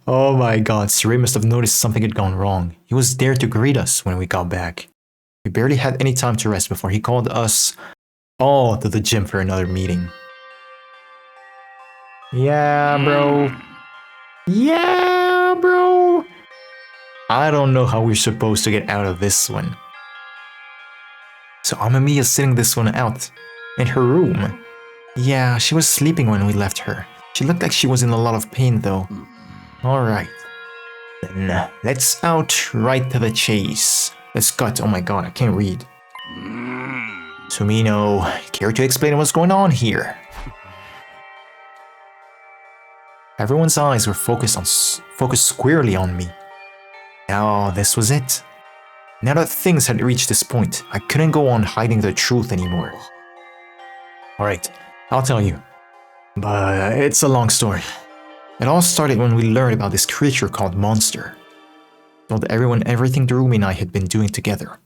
Oh my god, Siri must have noticed something had gone wrong. He was there to greet us when we got back. We barely had any time to rest before he called us all to the gym for another meeting. Yeah, bro. Yeah, bro. I don't know how we're supposed to get out of this one. So Amamiya's sitting this one out in her room. Yeah, she was sleeping when we left her. She looked like she was in a lot of pain though. Alright. Then let's out right to the chase. Let's cut. Oh my god, I can't read. Sumino, care to explain what's going on here? Everyone's eyes were focused squarely on me. Now this was it. Now that things had reached this point, I couldn't go on hiding the truth anymore. Alright, I'll tell you. But it's a long story. It all started when we learned about this creature called Monster. Told everyone everything Darumi and I had been doing together.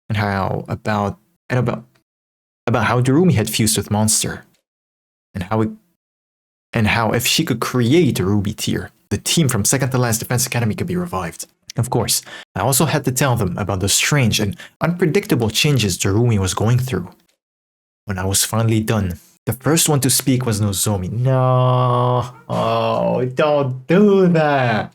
And how how Darumi had fused with Monster. And how if she could create a Ruby tier, the team from second to last Defense Academy could be revived. Of course, I also had to tell them about the strange and unpredictable changes Darumi was going through. When I was finally done, the first one to speak was Nozomi. No, oh, don't do that.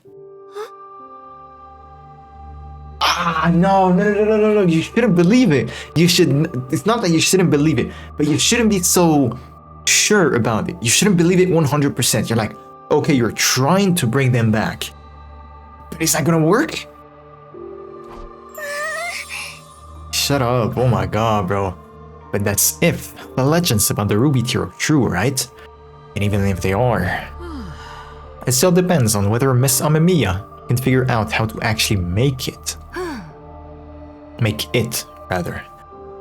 No, you shouldn't believe it. It's not that you shouldn't believe it, but you shouldn't be so sure about it. You shouldn't believe it 100%. You're like, okay, you're trying to bring them back. But is that gonna work? Shut up, oh my god, bro. But that's if the legends about the Ruby tier are true, right? And even if they are, it still depends on whether Miss Amamiya can figure out how to actually make it. Make it, rather.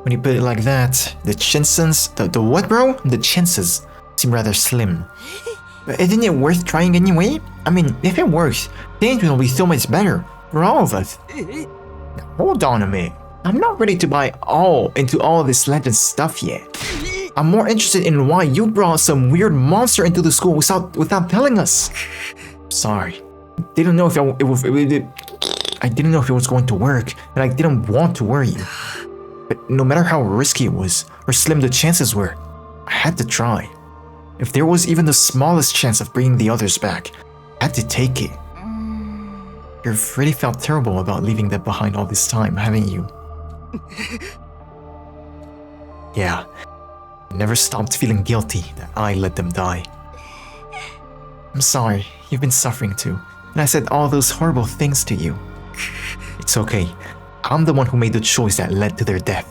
When you put it like that, the chances, the what, bro? The chances seem rather slim. But isn't it worth trying anyway? I mean, if it works, things will be so much better for all of us. Now, hold on a minute. I'm not ready to buy into all this legend stuff yet. I'm more interested in why you brought some weird monster into the school without telling us. Sorry. I didn't know if it was going to work, and I didn't want to worry you. But no matter how risky it was, or slim the chances were, I had to try. If there was even the smallest chance of bringing the others back, I had to take it. You've really felt terrible about leaving them behind all this time, haven't you? Yeah, I never stopped feeling guilty that I let them die. I'm sorry, you've been suffering too, and I said all those horrible things to you. It's okay, I'm the one who made the choice that led to their death.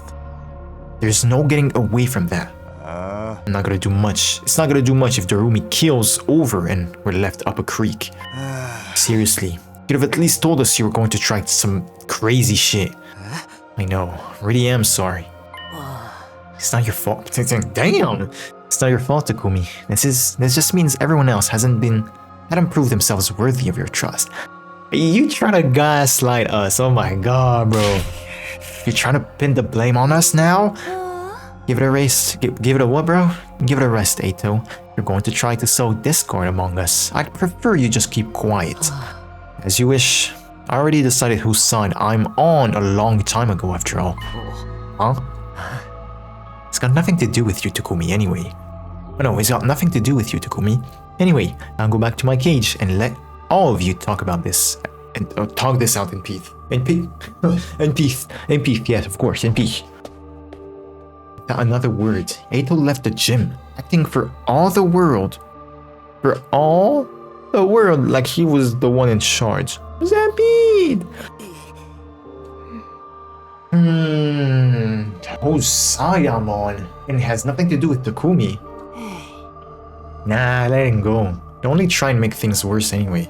There's no getting away from that. I'm not gonna do much. It's not gonna do much if Darumi keels over and we're left up a creek. Seriously, you'd have at least told us you were going to try some crazy shit. I know, really am sorry. It's not your fault. Damn! It's not your fault, Takumi. This just means everyone else hadn't proved themselves worthy of your trust. You trying to gaslight us? Oh my god, bro. You're trying to pin the blame on us now? Give it a rest. Give it a what, bro? Give it a rest, Eito. You're going to try to sow discord among us. I'd prefer you just keep quiet. As you wish. I already decided whose side I'm on a long time ago, after all. Huh? It's got nothing to do with you, Takumi, anyway. Oh, no, it's got nothing to do with you, Takumi. Anyway, I'll go back to my cage and let all of you talk about this. And talk this out in peace. In peace. In peace. In peace, yes, of course, in peace. Without another word, Eito left the gym, acting for all the world. For all the world, like he was the one in charge. What's that mean? Hosayamon. And it has nothing to do with Takumi. Nah, let him go. They only try and make things worse anyway.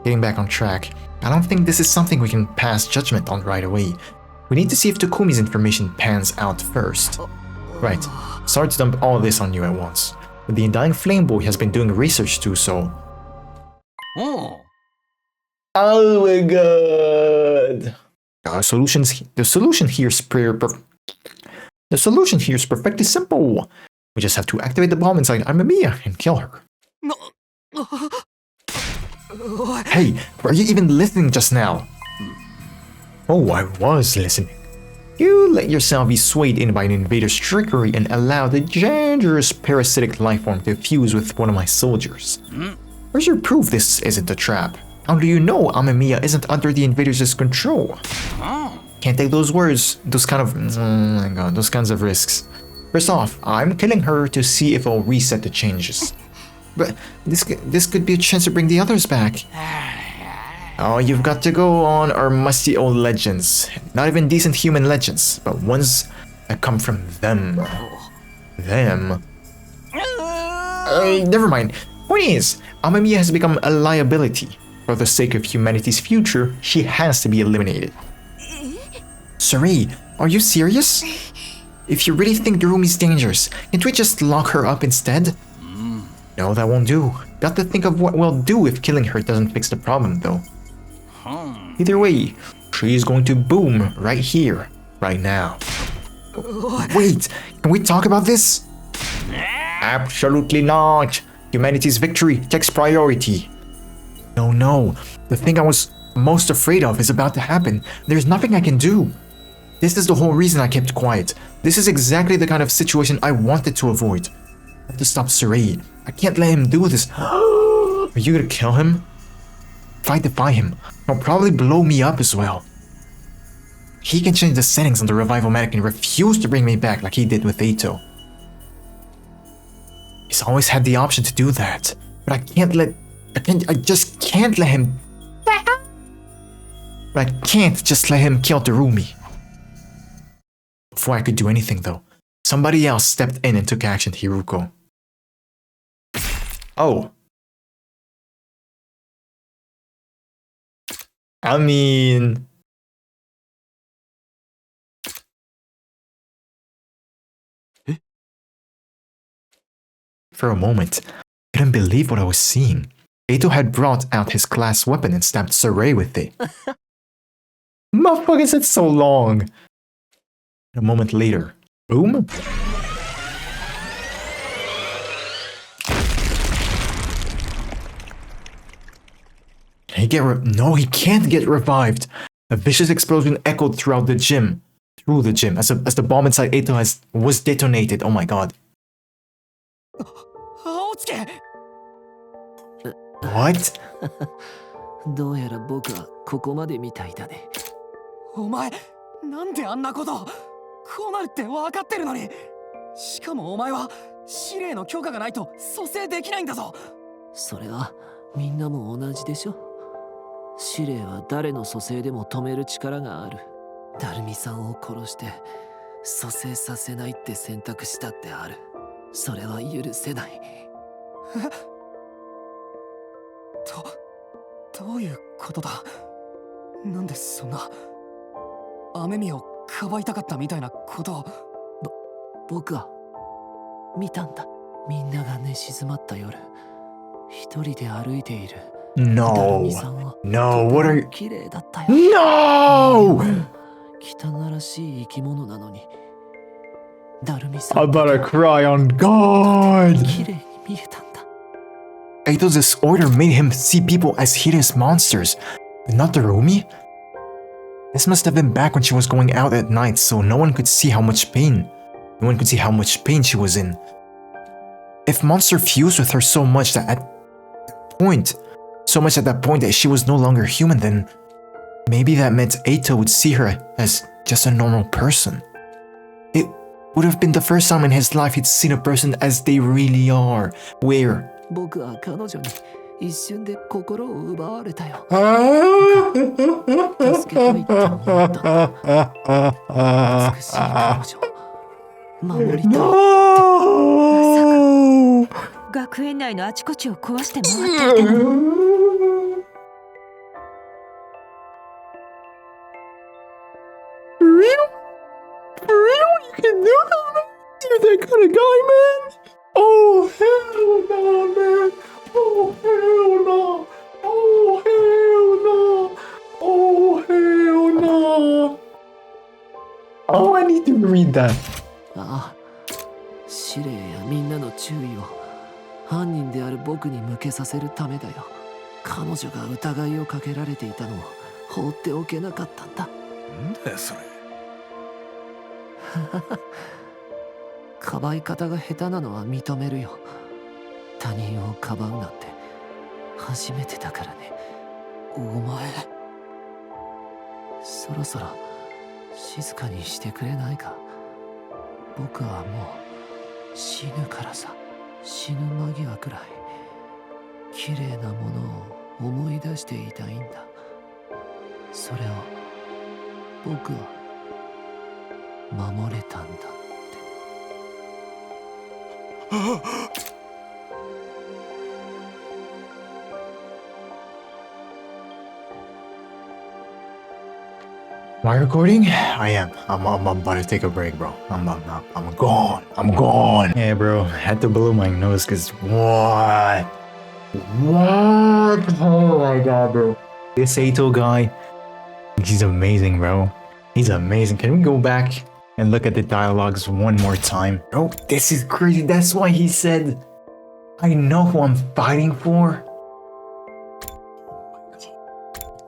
Getting back on track, I don't think this is something we can pass judgment on right away. We need to see if Takumi's information pans out first. Right, sorry to dump all of this on you at once, but the Undying Flame Boy has been doing research too, so... Oh my god! The solution here is perfectly simple. We just have to activate the bomb inside Amamiya and kill her. Hey, were you even listening just now? Oh, I was listening. You let yourself be swayed in by an invader's trickery and allowed a dangerous parasitic lifeform to fuse with one of my soldiers. Where's your proof this isn't a trap? How do you know Amemiya isn't under the invader's control? Can't take those kinds of risks. First off, I'm killing her to see if it'll reset the changes. But this could be a chance to bring the others back. Oh, you've got to go on our musty old legends. Not even decent human legends, but ones that come from them. Them? Never mind. Point is, Amemiya has become a liability. For the sake of humanity's future, she has to be eliminated. Saray, are you serious? If you really think Rumi's dangerous, can't we just lock her up instead? No, that won't do. Got to think of what we'll do if killing her doesn't fix the problem, though. Either way, she's going to boom right here, right now. Wait, can we talk about this? Absolutely not. Humanity's victory takes priority. No. The thing I was most afraid of is about to happen. There's nothing I can do. This is the whole reason I kept quiet. This is exactly the kind of situation I wanted to avoid. I have to stop Saray. I can't let him do this. Are you gonna kill him? If I defy him, he'll probably blow me up as well. He can change the settings on the revival-matic and refuse to bring me back like he did with Eito. He's always had the option to do that, but I just can't let him. But I can't just let him kill Terumi. Before I could do anything though, somebody else stepped in and took action, Hiruko. Oh. I mean... For a moment, I couldn't believe what I was seeing. Eito had brought out his class weapon and stabbed Saray with it. Motherfucker, it's so long. A moment later, boom. No, he can't get revived. A vicious explosion echoed throughout the gym. Through the gym, as the bomb inside Eito was detonated. Oh my god. What? どうやら僕はここまでみたいだね。お前、なんであんなこと。こうなるって分かってるのに。しかもお前は司令の許可がないと蘇生できないんだぞ。それはみんなも同じでしょ。司令は誰の蘇生でも止める力がある。ダルミさんを殺して蘇生させないって選択したってある。それは許せない。どういうことだ。なんでそんな雨宮をかばいたかったみたいなことを。僕は見たんだ。みんなが寝静まった夜、一人で歩いている。No, what are you? 綺麗だったよ。No! 汚らしい生き物なのに。ダルミさん。I'm about to cry on God. 綺麗に見えたんだ。Eito's disorder made him see people as hideous monsters, but not Terumi? This must have been back when she was going out at night, so no one could see how much pain she was in. If Monster fused with her so much at that point that she was no longer human, then maybe that meant Eito would see her as just a normal person. It would have been the first time in his life he'd seen a person as they really are, where 僕は彼女に一瞬で心を奪われたよ。助けたいと思った。美しい彼女、守りたいって。まさか学園内のあちこちを壊して回っていたの。For real? You can do that? You're that kind of guy, man? Oh, hell no, man. Oh, hell no. Oh, hell no. Oh, hell no. Oh, I need to read that. ああ、司令やみんなの注意を犯人である僕に向けさせるためだよ。彼女が疑いをかけられていたのを放っておけなかったんだ。なんだよそれ。かばい方が下手なのは認めるよ。他人をかばうなんて初めてだからね。お前、そろそろ静かにしてくれないか。僕はもう死ぬからさ。死ぬ間際くらい綺麗なものを思い出していたいんだ。それを僕は守れたんだって。Am I recording? I am. I'm about to take a break, bro. I'm gone. I'm gone. Yeah, bro. Had to blow my nose because what? What? Oh my god, bro. This Eito guy, he's amazing, bro. He's amazing. Can we go back and look at the dialogues one more time? Bro, this is crazy. That's why he said, I know who I'm fighting for.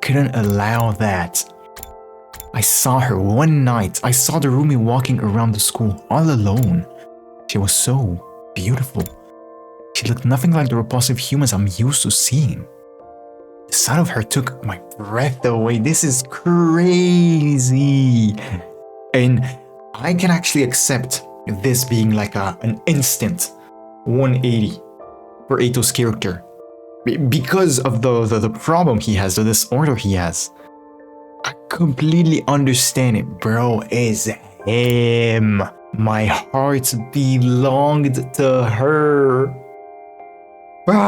Couldn't allow that. I saw her one night. I saw the roomie walking around the school all alone. She was so beautiful. She looked nothing like the repulsive humans I'm used to seeing. The sight of her took my breath away. This is crazy. And I can actually accept this being like an instant 180 for Eito's character. Because of the problem he has, the disorder he has. I completely understand it, bro. Is him. My heart belonged to her. Bro!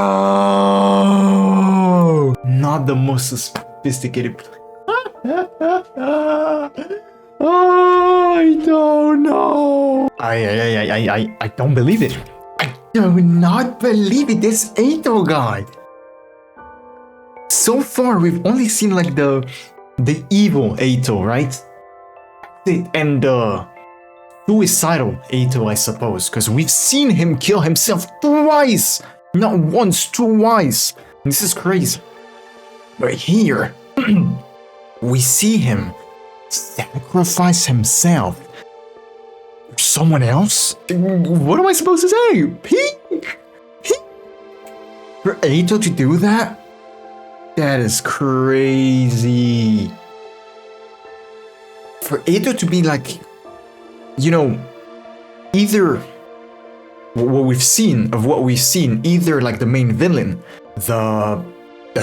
Not the most sophisticated. I don't know. I don't believe it. I do not believe it. This Eito guy. So far, we've only seen like the evil Eito, right? And suicidal Eito, I suppose, because we've seen him kill himself twice, not once, twice. This is crazy. But here, we see him sacrifice himself for someone else. What am I supposed to say? For Eito to do that? That is crazy. For Eito to be like, you know, either what we've seen, either like the main villain, the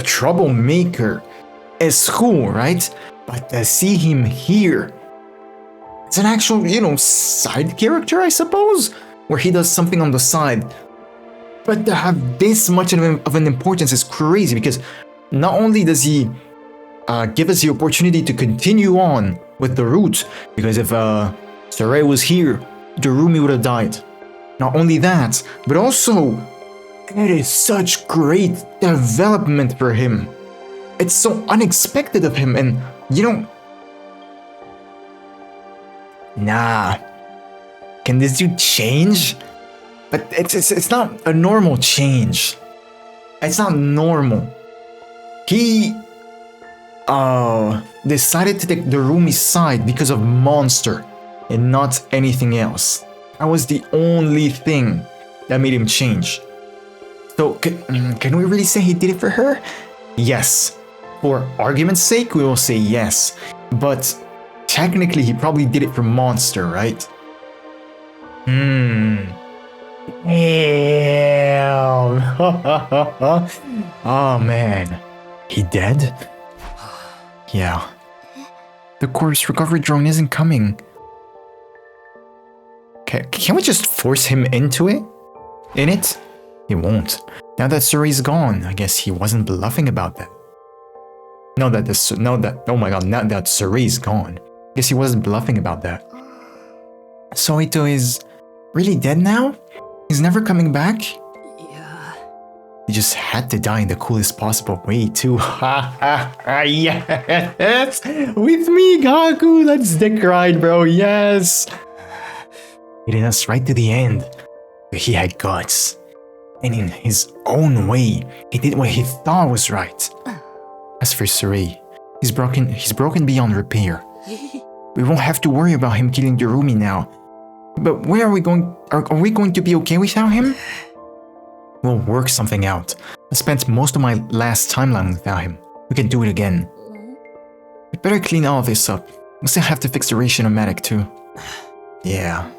troublemaker at school, right? But to see him here, it's an actual, you know, side character, I suppose, where he does something on the side. But to have this much of an importance is crazy, because not only does he give us the opportunity to continue on with the route, because if Sarai was here, the roomie would have died. Not only that, but also, it is such great development for him. It's so unexpected of him, and you know, nah, can this dude change? But it's not a normal change. It's not normal. He decided to take the roomie's side because of Monster and not anything else. That was the only thing that made him change. So can we really say he did it for her? Yes. For argument's sake, we will say yes. But technically, he probably did it for Monster, right? Damn. Oh man. He dead? Yeah. The corpse recovery drone isn't coming. Can we just force him into it? In it? He won't. Now that Suri's gone, I guess he wasn't bluffing about that. Oh my god, now that Suri's gone, I guess he wasn't bluffing about that. So Eito is really dead now? He's never coming back? Yeah. He just had to die in the coolest possible way too. Yes! With me, Gaku! Let's dick ride, bro, yes! Getting us right to the end. But he had guts. And in his own way, he did what he thought was right. As for Surrey, he's broken beyond repair. We won't have to worry about him killing Darumi now. But where are we going? Are we going to be okay without him? We'll work something out. I spent most of my last timeline without him. We can do it again. We better clean all this up. We still have to fix the ratio-matic too. Yeah.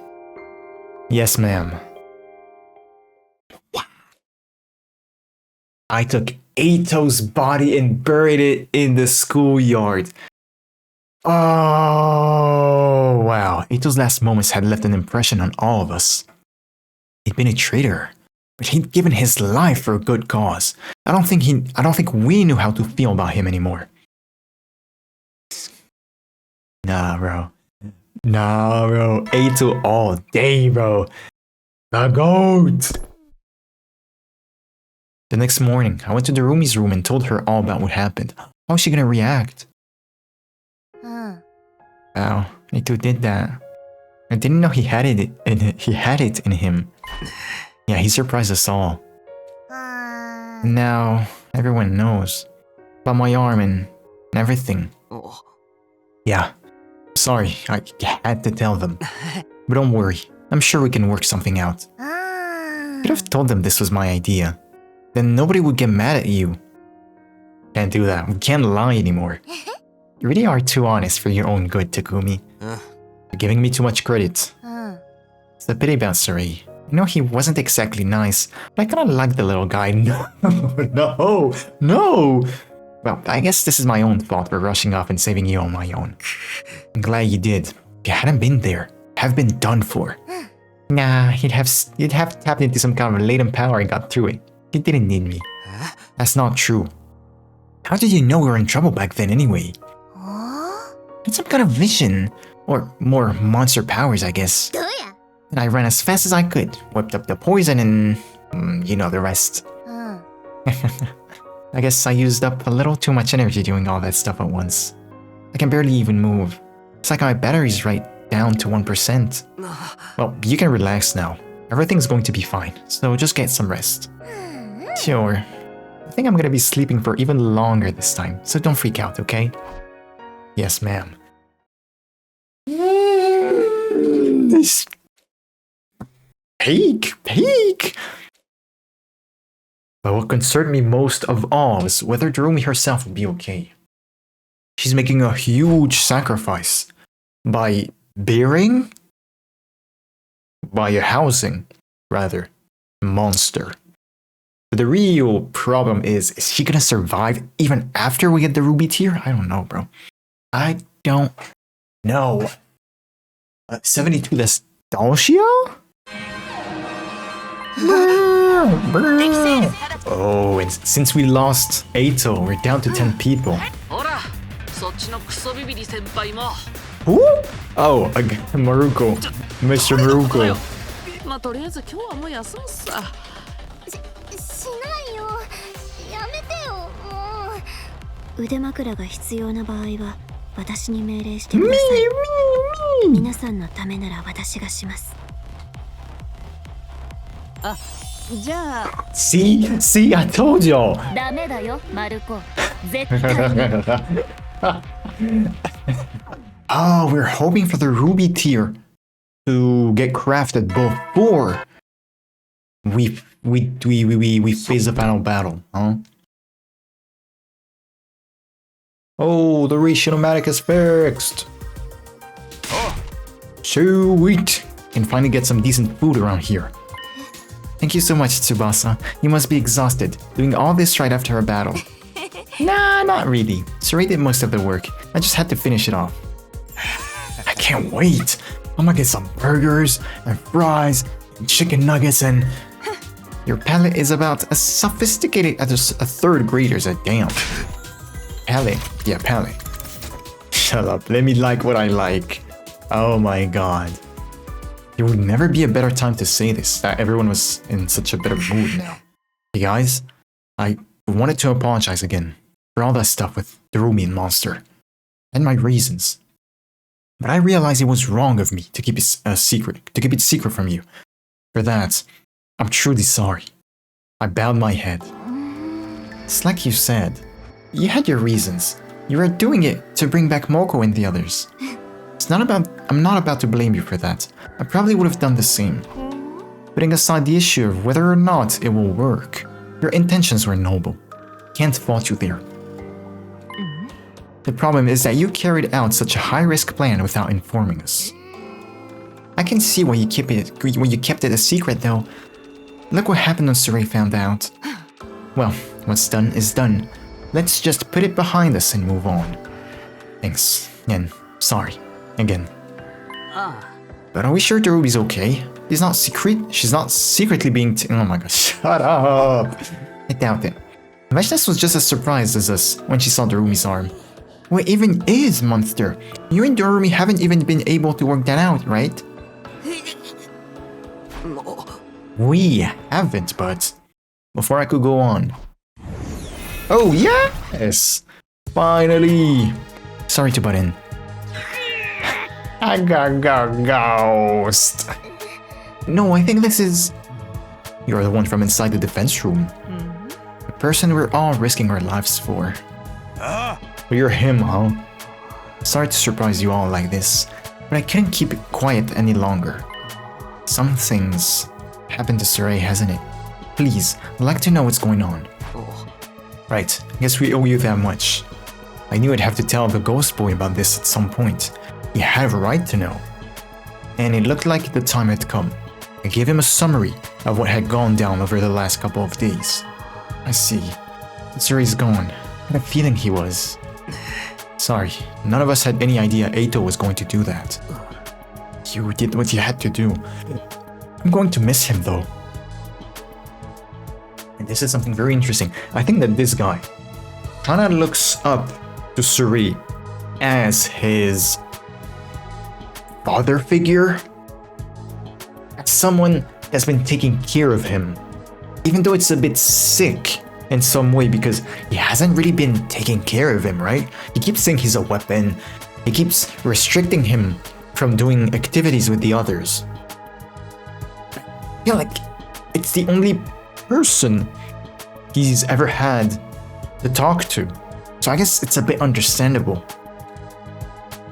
Yes, ma'am. I took Eito's body and buried it in the schoolyard. Oh, wow. Eito's last moments had left an impression on all of us. He'd been a traitor, but he'd given his life for a good cause. I don't think we knew how to feel about him anymore. Nah, bro. Eito all day, bro. The GOAT! The next morning, I went to Darumi's room and told her all about what happened. How was she gonna react? Wow, Eito did that. I didn't know he had it in him. Yeah, he surprised us all. Now, everyone knows. About my arm and everything. Yeah, sorry, I had to tell them. But don't worry, I'm sure we can work something out. Could have told them this was my idea. Then nobody would get mad at you. Can't do that, we can't lie anymore. You really are too honest for your own good, Takumi. You're giving me too much credit. It's a pity about Surrey. I know he wasn't exactly nice, but I kinda like the little guy. No! Well, I guess this is my own fault for rushing off and saving you on my own. I'm glad you did. If you hadn't been there, have been done for. Nah, you'd have tapped into some kind of latent power and got through it. You didn't need me. That's not true. How did you know we were in trouble back then anyway? Had some kind of vision, or more monster powers, I guess. And I ran as fast as I could, whipped up the poison and you know the rest. I guess I used up a little too much energy doing all that stuff at once. I can barely even move. It's like my battery's right down to 1%. Well, you can relax now. Everything's going to be fine, so just get some rest. Sure. I think I'm gonna be sleeping for even longer this time, so don't freak out, okay? Yes, ma'am. This... Peak! But what concerned me most of all is whether Darumi herself would be okay. She's making a huge sacrifice by housing, rather, a monster. But the real problem is she gonna survive even after we get the ruby tier? I don't know, bro. I don't know. 72 nostalgia? Oh, and since we lost Eito, we're down to 10 people. Who? Oh, Maruko. Mr. Maruko. まあとりあえず今日はもう休むっさ。しないよ。やめてよ。もう。腕枕が必要な場合は私に命令してください。皆さんのためなら私がします。あ、じゃあ。See, I told y'all. ダメだよ、マルコ。絶対に。Oh, we're hoping for the ruby tier to get crafted before we face the final battle, huh? Oh, the ratio-matic is fixed. Sweet. Can finally get some decent food around here. Thank you so much, Tsubasa. You must be exhausted, doing all this right after a battle. Nah, not really. Surrey did most of the work. I just had to finish it off. I can't wait. I'm gonna get some burgers and fries and chicken nuggets and... Your palate is about as sophisticated as a third grader's at damn. Palate. Yeah, palate. Shut up. Let me like what I like. Oh my god. There would never be a better time to say this. Everyone was in such a better mood now. Hey guys, I wanted to apologize again for all that stuff with Darumi and Monster. I had my reasons. But I realized it was wrong of me to keep it secret from you. For that, I'm truly sorry. I bowed my head. It's like you said. You had your reasons. You were doing it to bring back Moko and the others. I'm not about to blame you for that. I probably would have done the same. Putting aside the issue of whether or not it will work, your intentions were noble. Can't fault you there. The problem is that you carried out such a high-risk plan without informing us. I can see why you kept it a secret though. Look what happened when Saray found out. Well, what's done is done. Let's just put it behind us and move on. Thanks. And sorry. Again. But are we sure the Ruby's okay? She's not secretly being oh my god, shut up! I doubt it. Vashnes was just as surprised as us when she saw Darumi's arm. What even is monster? You and Darumi haven't even been able to work that out, right? We haven't, but... Before I could go on... Oh yes! Finally! Sorry to butt in. I got ghost. No, I think this is... You're the one from inside the defense room. The person we're all risking our lives for. Well, you're him, huh? Sorry to surprise you all like this, but I couldn't keep it quiet any longer. Some things happened to Saray, hasn't it? Please, I'd like to know what's going on. Right, guess we owe you that much. I knew I'd have to tell the ghost boy about this at some point. He had a right to know. And it looked like the time had come. I gave him a summary of what had gone down over the last couple of days. I see. Saray's gone. I had a feeling he was. Sorry, none of us had any idea Eito was going to do that. You did what you had to do. I'm going to miss him though. And this is something very interesting. I think that this guy kinda looks up to Suri as his father figure. As someone that's been taking care of him. Even though it's a bit sick in some way because he hasn't really been taking care of him, right? He keeps saying he's a weapon. He keeps restricting him from doing activities with the others. I feel like it's the only person he's ever had to talk to. So I guess it's a bit understandable.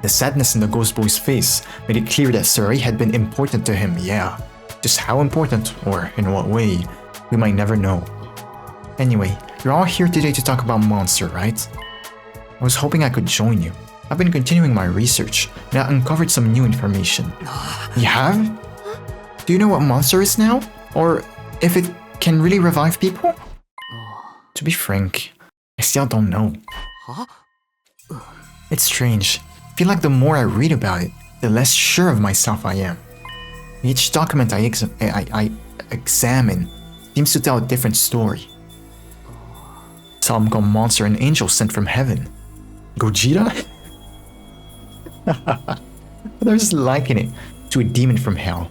The sadness in the ghost boy's face made it clear that Saray had been important to him, yeah. Just how important, or in what way, we might never know. Anyway, you're all here today to talk about Monster, right? I was hoping I could join you. I've been continuing my research, and I uncovered some new information. You have? Do you know what Monster is now? Or if it can really revive people? To be frank, I still don't know. It's strange. I feel like the more I read about it, the less sure of myself I am. Each document I examine seems to tell a different story. Some call Monster an angel sent from heaven. Gojira? Others liken it to a demon from hell.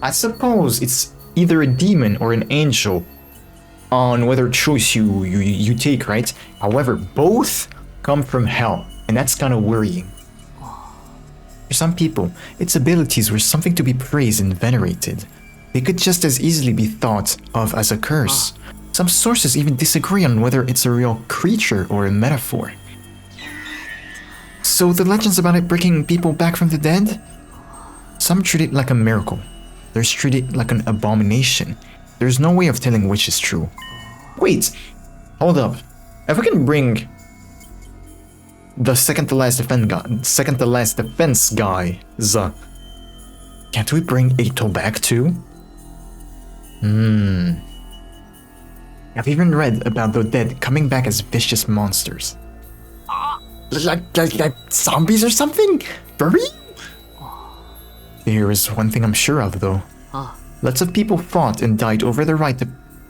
I suppose it's either a demon or an angel on whether choice you take, right? However, both come from hell, and that's kind of worrying. For some people, its abilities were something to be praised and venerated. They could just as easily be thought of as a curse. Some sources even disagree on whether it's a real creature or a metaphor. So the legends about it bringing people back from the dead? Some treat it like a miracle. Others treat it like an abomination. There's no way of telling which is true. Wait, hold up. If we can bring the second to last defense guy, can't we bring Eito back too? I've even read about the dead coming back as vicious monsters. Like zombies or something? For real? There is one thing I'm sure of though. Lots of people fought and died over the right to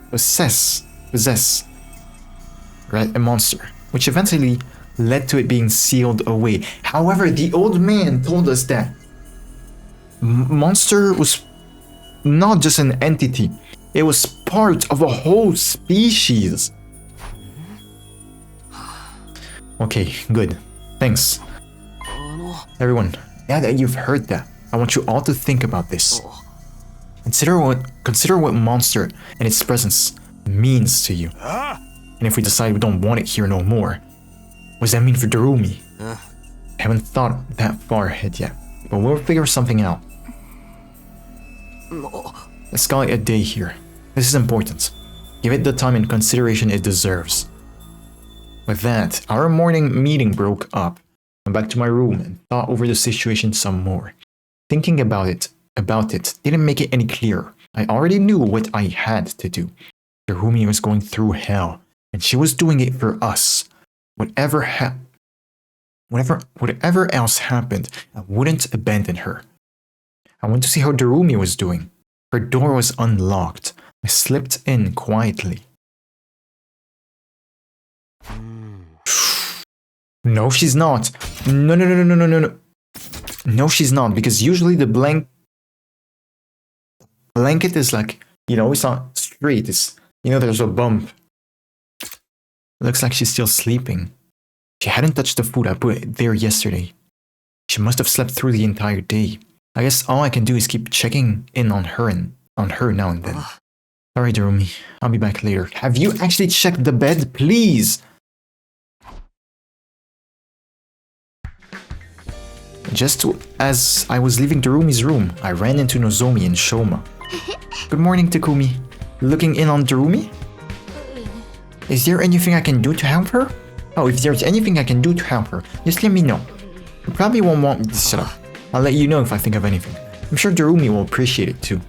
possess a monster, which eventually led to it being sealed away. However, the old man told us that Monster was not just an entity, it was part of a whole species. Okay, good. Thanks. Everyone, now that you've heard that, I want you all to think about this. Consider what monster and its presence means to you. And if we decide we don't want it here no more, what does that mean for Darumi? I haven't thought that far ahead yet, but we'll figure something out. Let's call it a day here. This is important. Give it the time and consideration it deserves. With that, our morning meeting broke up. I went back to my room and thought over the situation some more. Thinking about it didn't make it any clearer. I already knew what I had to do. Darumi was going through hell, and she was doing it for us. Whatever else happened, I wouldn't abandon her. I went to see how Darumi was doing. Her door was unlocked. I slipped in quietly. No, she's not. No. No, she's not, because usually the blanket is like, it's not straight. It's, there's a bump. Looks like she's still sleeping. She hadn't touched the food I put there yesterday. She must have slept through the entire day. I guess all I can do is keep checking in on her now and then. Sorry, Darumi. I'll be back later. Have you actually checked the bed, please? Just as I was leaving Darumi's room, I ran into Nozomi and Shoma. Good morning, Takumi. Looking in on Darumi? Is there anything I can do to help her? Oh, if there's anything I can do to help her, just let me know. You probably won't want me to shut up. I'll let you know if I think of anything. I'm sure Darumi will appreciate it too.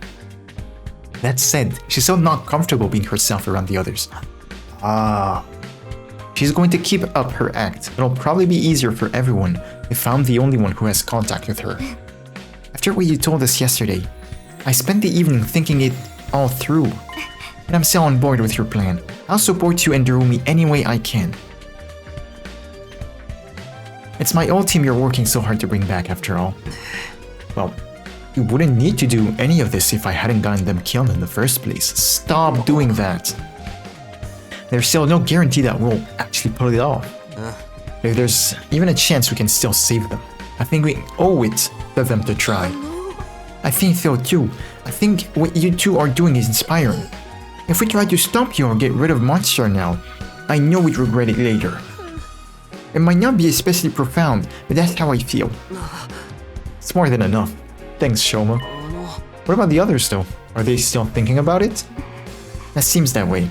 That said, she's so not comfortable being herself around the others. She's going to keep up her act. It'll probably be easier for everyone if I'm the only one who has contact with her. After what you told us yesterday, I spent the evening thinking it all through. And I'm still on board with your plan. I'll support you and Darumi any way I can. It's my old team you're working so hard to bring back after all. Well, you wouldn't need to do any of this if I hadn't gotten them killed in the first place. Stop doing that. There's still no guarantee that we'll actually pull it off. If there's even a chance we can still save them, I think we owe it to them to try. I think so too. I think what you two are doing is inspiring. If we try to stop you or get rid of Monster now, I know we'd regret it later. It might not be especially profound, but that's how I feel. It's more than enough. Thanks, Shoma. What about the others though? Are they still thinking about it? That seems that way.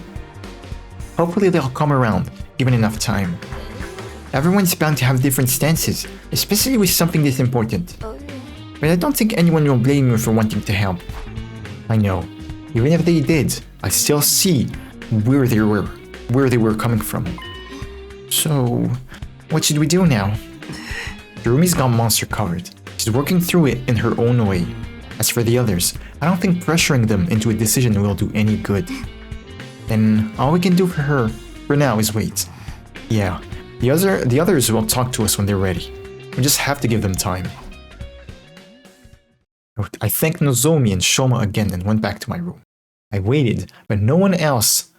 Hopefully they'll come around, given enough time. Everyone's bound to have different stances, especially with something this important. But I don't think anyone will blame you for wanting to help. I know. Even if they did, I still see where they were coming from. So, what should we do now? Darumi's got Monster covered. She's working through it in her own way. As for the others, I don't think pressuring them into a decision will do any good. Then all we can do for her, for now, is wait. Yeah, the others will talk to us when they're ready. We just have to give them time. I thanked Nozomi and Shoma again and went back to my room. I waited, but no one else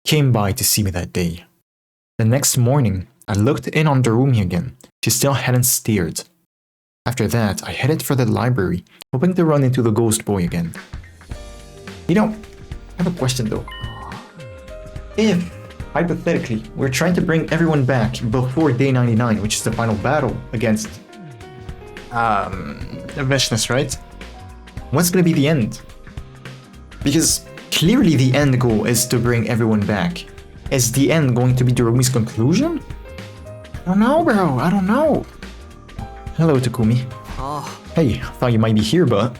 came by to see me that day. The next morning, I looked in on Darumi again. She still hadn't stirred. After that, I headed for the library, hoping to run into the ghost boy again. I have a question though. If, hypothetically, we're trying to bring everyone back before day 99, which is the final battle against Veshness, right? What's gonna be the end? Because clearly the end goal is to bring everyone back. Is the end going to be Darumi's conclusion? I don't know, bro. I don't know. Hello, Takumi. Hey, I thought you might be here, but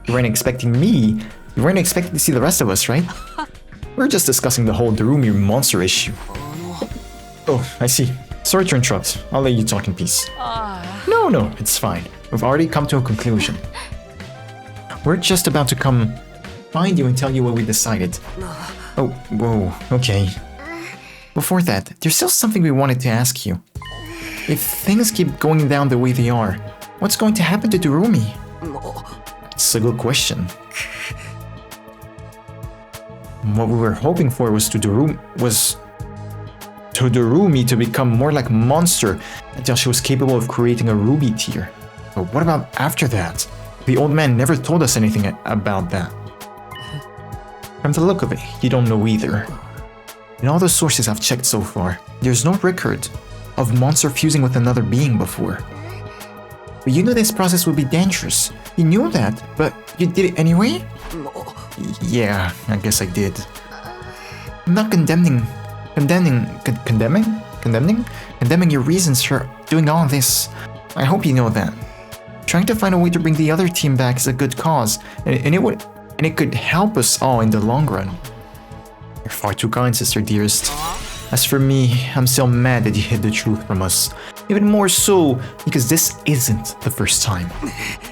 you weren't expecting me. You weren't expecting to see the rest of us, right? We're just discussing the whole Darumi monster issue. Oh, I see. Sorry to interrupt. I'll let you talk in peace. No, it's fine. We've already come to a conclusion. We're just about to come find you and tell you what we decided. Oh, whoa, okay. Before that, there's still something we wanted to ask you. If things keep going down the way they are, what's going to happen to Darumi? It's a good question. What we were hoping for was to Darumi to become more like Monster until she was capable of creating a ruby tier. But what about after that? The old man never told us anything about that. From the look of it, you don't know either. In all the sources I've checked so far, there's no record of monster fusing with another being before. But you knew this process would be dangerous. You knew that, but you did it anyway? Yeah, I guess I did. I'm not condemning your reasons for doing all this. I hope you know that. Trying to find a way to bring the other team back is a good cause, and it could help us all in the long run. You're far too kind, sister dearest. As for me, I'm still mad that you hid the truth from us. Even more so because this isn't the first time.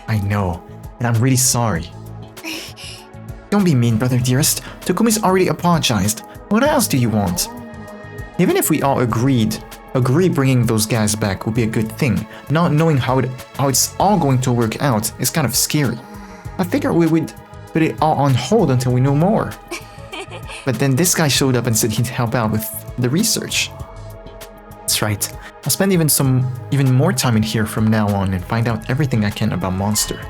I know, and I'm really sorry. Don't be mean, brother dearest. Takumi's already apologized. What else do you want? Even if we all agree bringing those guys back would be a good thing, not knowing how it's all going to work out is kind of scary. I figured we would put it all on hold until we know more. But then this guy showed up and said he'd help out with the research. That's right. I'll spend even more time in here from now on and find out everything I can about Monster.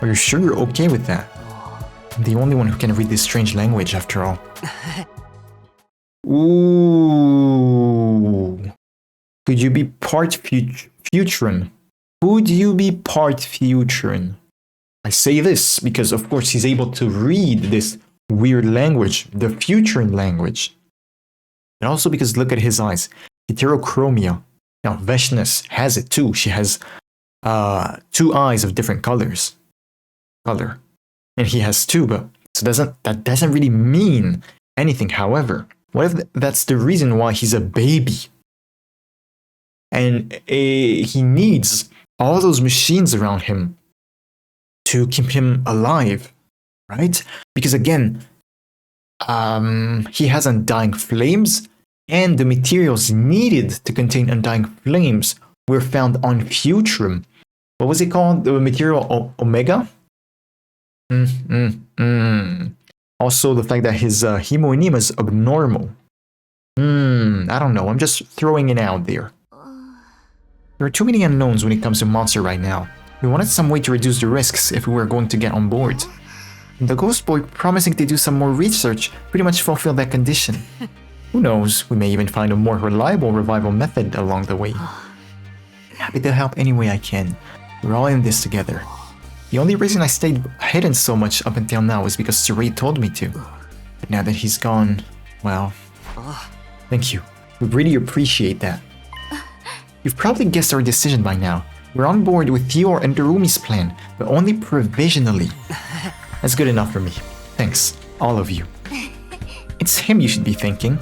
Are you sure you're okay with that? I'm the only one who can read this strange language after all. Ooh. Could you be part Futuran? Could you be part Futuran? I say this because of course he's able to read this weird language, the Futuran language. And also because look at his eyes, heterochromia. Now Veshnes has it too. She has 2 eyes of different color. And he has 2, but that doesn't really mean anything. However, what if that's the reason why he's a baby? And he needs all those machines around him to keep him alive, right? Because again, he has undying flames, and the materials needed to contain undying flames were found on Futurum. What was it called? The material Omega? Also, the fact that his hemoenema is abnormal. I don't know. I'm just throwing it out there. There are too many unknowns when it comes to Monster right now. We wanted some way to reduce the risks if we were going to get on board. And the Ghost Boy promising to do some more research pretty much fulfilled that condition. Who knows, we may even find a more reliable revival method along the way. Happy to help any way I can. We're all in this together. The only reason I stayed hidden so much up until now is because Saray told me to. But now that he's gone, well, thank you. We really appreciate that. You've probably guessed our decision by now. We're on board with your and Darumi's plan, but only provisionally. That's good enough for me. Thanks, all of you. It's him you should be thanking.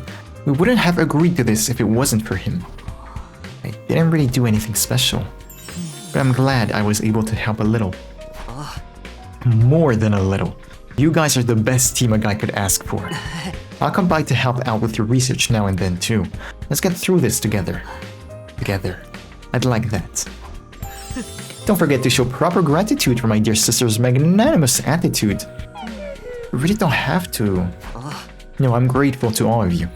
We wouldn't have agreed to this if it wasn't for him. I didn't really do anything special, but I'm glad I was able to help a little. More than a little. You guys are the best team a guy could ask for. I'll come by to help out with your research now and then too. Let's get through this together. I'd like that. Don't forget to show proper gratitude for my dear sister's magnanimous attitude. You really don't have to. No, I'm grateful to all of you.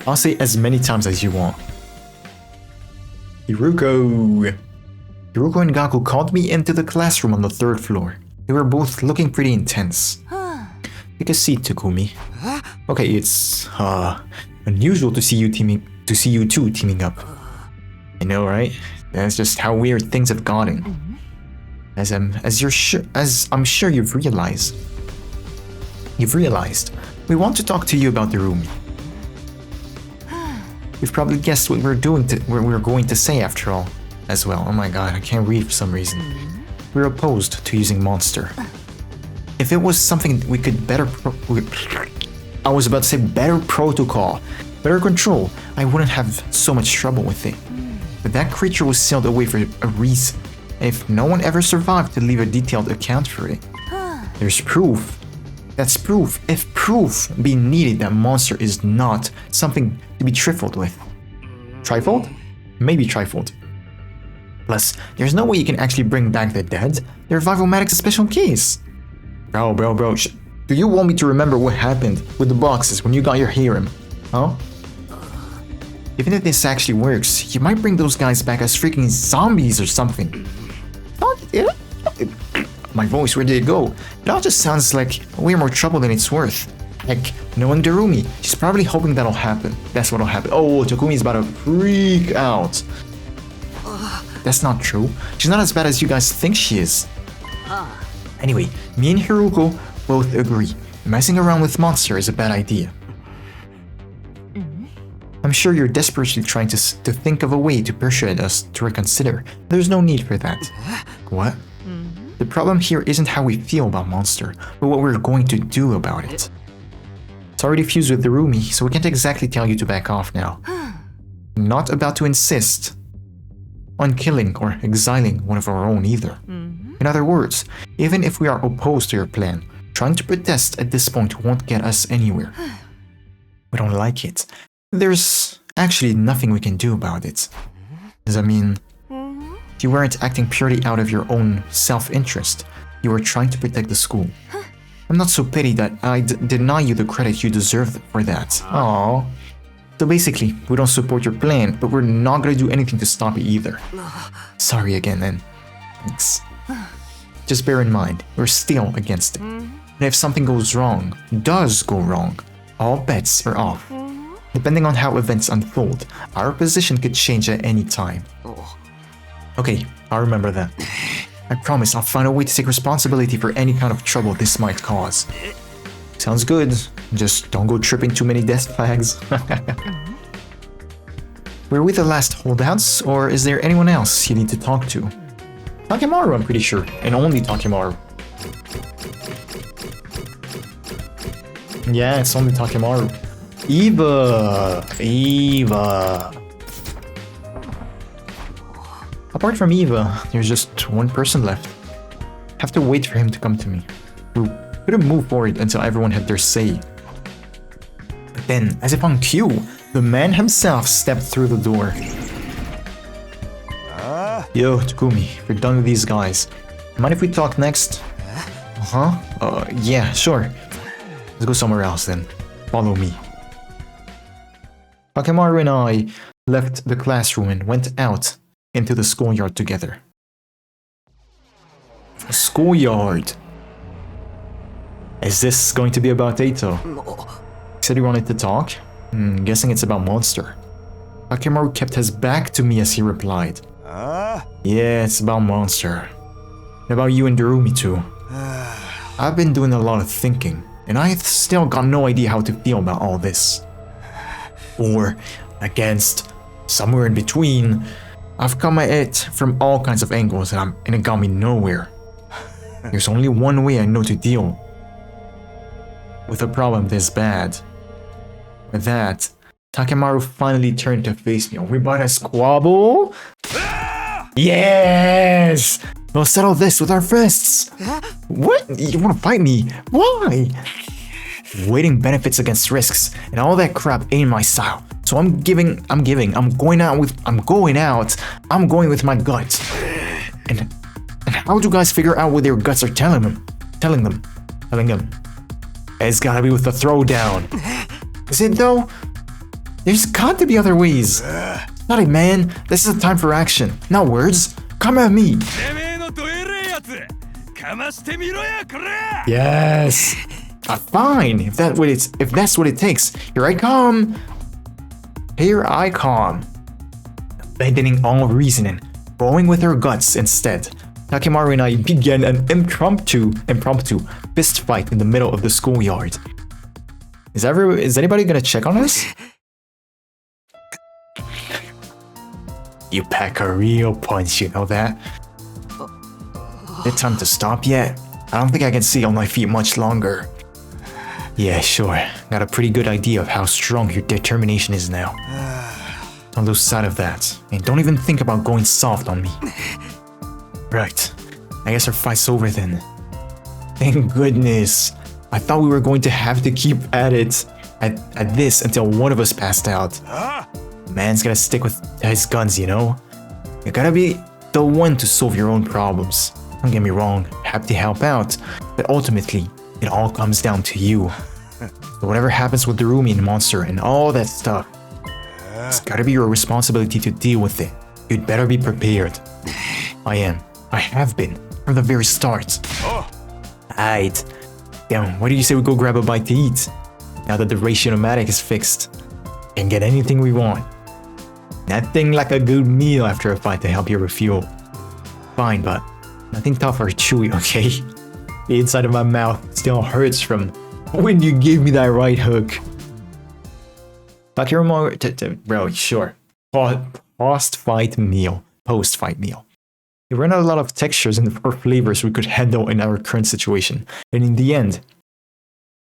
I'll say as many times as you want. Hiruko and Gaku called me into the classroom on the 3rd floor. They were both looking pretty intense. Take a seat, Takumi. Okay, it's unusual to see you two teaming up. I know, right? That's just how weird things have gotten. As I'm sure you've realized. We want to talk to you about the room. You've probably guessed what we're going to say after all, as well. Oh my god, I can't read for some reason. We're opposed to using Monster. If it was something we could better protocol, better control, I wouldn't have so much trouble with it. But that creature was sealed away for a reason. And if no one ever survived to leave a detailed account for it, there's proof. That's proof, if proof be needed, that Monster is not something to be trifled with. Trifled? Maybe trifled. Plus, there's no way you can actually bring back the dead. The revival-matic's a special case. Bro. Do you want me to remember what happened with the boxes when you got your harem? Huh? Even if this actually works, you might bring those guys back as freaking zombies or something. My voice, where did it go? It all just sounds like way more trouble than it's worth. Heck, knowing Darumi, she's probably hoping that'll happen. That's what'll happen. Oh, Takumi's about to freak out. That's not true. She's not as bad as you guys think she is. Anyway, me and Hiruko both agree. Messing around with Monster is a bad idea. I'm sure you're desperately trying to think of a way to persuade us to reconsider. There's no need for that. What? The problem here isn't how we feel about Monster, but what we're going to do about it. It's already fused with Darumi, so we can't exactly tell you to back off now. I'm not about to insist on killing or exiling one of our own either. In other words, even if we are opposed to your plan, trying to protest at this point won't get us anywhere. We don't like it. There's actually nothing we can do about it. I mean, you weren't acting purely out of your own self-interest. You were trying to protect the school. I'm not so petty that I deny you the credit you deserve for that. Aww. So basically, we don't support your plan, but we're not gonna do anything to stop it either. Sorry again then. Thanks. Just bear in mind, we're still against it. And if something does go wrong, all bets are off. Depending on how events unfold, our position could change at any time. Okay, I'll remember that. I promise I'll find a way to take responsibility for any kind of trouble this might cause. Sounds good. Just don't go tripping too many death flags. Were we the last holdouts, or is there anyone else you need to talk to? Takemaru, I'm pretty sure, and only Takemaru. Yeah, it's only Takemaru. Eva! Apart from Eva, there's just one person left. Have to wait for him to come to me. We couldn't move forward until everyone had their say. But then, as if on cue, the man himself stepped through the door. Yo, Takumi, we're done with these guys. Mind if we talk next? Yeah, sure. Let's go somewhere else then. Follow me. Takemaru and I left the classroom and went out into the schoolyard together. A schoolyard. Is this going to be about Eito? He said he wanted to talk. Guessing it's about Monster. Takemaru kept his back to me as he replied. Yeah, it's about Monster. And about you and Darumi too. I've been doing a lot of thinking, and I've still got no idea how to feel about all this. Or against, somewhere in between. I've come at it from all kinds of angles and it got me nowhere. There's only one way I know to deal with a problem this bad. With that, Takemaru finally turned to face me. Are we about to squabble? Yes! We'll settle this with our fists! What? You wanna fight me? Why? Weighting benefits against risks and all that crap ain't my style. So I'm going with my guts. And how do you guys figure out what their guts are telling them? It's gotta be with the throwdown. Is it though? There's got to be other ways. Not it, man. This is a time for action, not words. Come at me. Yes. Fine. If that's what it takes. Here I come. Abandoning all reasoning, going with her guts instead. Takemaru and I began an impromptu fist fight in the middle of the schoolyard. Is anybody gonna check on us? You pack a real punch, you know that? Is it time to stop yet? I don't think I can stay on my feet much longer. Yeah, sure. Got a pretty good idea of how strong your determination is now. Don't lose sight of that. And don't even think about going soft on me. Right. I guess our fight's over then. Thank goodness. I thought we were going to have to keep at it at this until one of us passed out. Man's gotta stick with his guns, you know? You gotta be the one to solve your own problems. Don't get me wrong, happy to help out, but ultimately, it all comes down to you. So whatever happens with Darumi and Monster and all that stuff, it's gotta be your responsibility to deal with it. You'd better be prepared. I have been. from the very start. Aight. Damn, why did you say we go grab a bite to eat? Now that the ratio-nomatic is fixed, we can get anything we want. Nothing like a good meal after a fight to help you refuel. Fine, but nothing tough or chewy, okay? The inside of my mouth still hurts from when you gave me that right hook. Bro, sure. Post-fight meal. There weren't a lot of textures or flavors we could handle in our current situation, and in the end,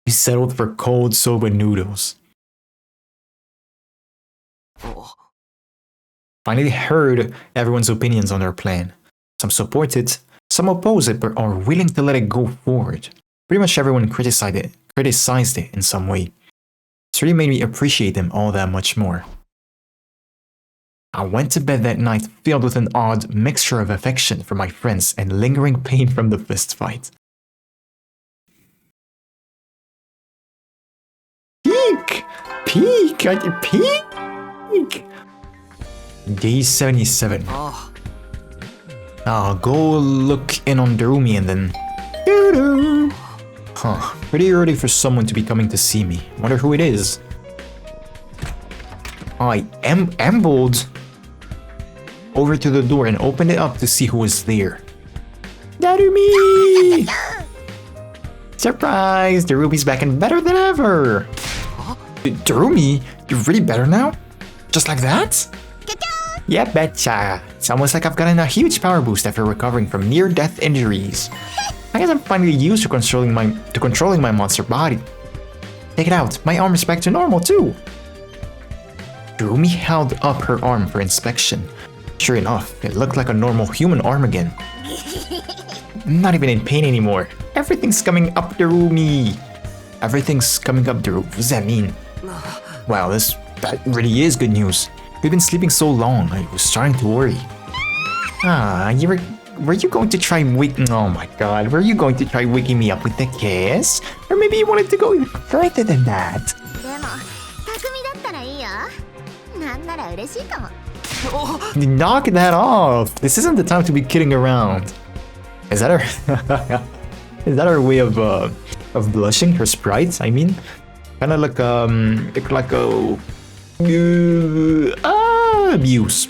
we settled for cold soba noodles. Finally heard everyone's opinions on our plan. Some support it, some oppose it, but are willing to let it go forward. Pretty much everyone criticized it in some way. This really made me appreciate them all that much more. I went to bed that night filled with an odd mixture of affection for my friends and lingering pain from the fist fight. Peak! Day 77. I'll go look in on Darumi and then... Doo-doo. Huh, pretty early for someone to be coming to see me. Wonder who it is. I ambled over to the door and opened it up to see who was there. Darumi! Surprise! Darumi's back and better than ever! Darumi? You're really better now? Just like that? Yeah, betcha. It's almost like I've gotten a huge power boost after recovering from near-death injuries. I guess I'm finally used to controlling my monster body. Check it out, my arm is back to normal too. Darumi held up her arm for inspection. Sure enough, it looked like a normal human arm again. I'm not even in pain anymore. Everything's coming up, Darumi. Everything's coming up, Darumi. What does that mean? Wow, that really is good news. We've been sleeping so long, I was starting to worry. Were you going to try waking... Oh my god, were you going to try waking me up with a kiss? Or maybe you wanted to go even further than that? Knock that off! This isn't the time to be kidding around. Is that her... is that her way of blushing? Her sprite, I mean? Kinda like a... abuse.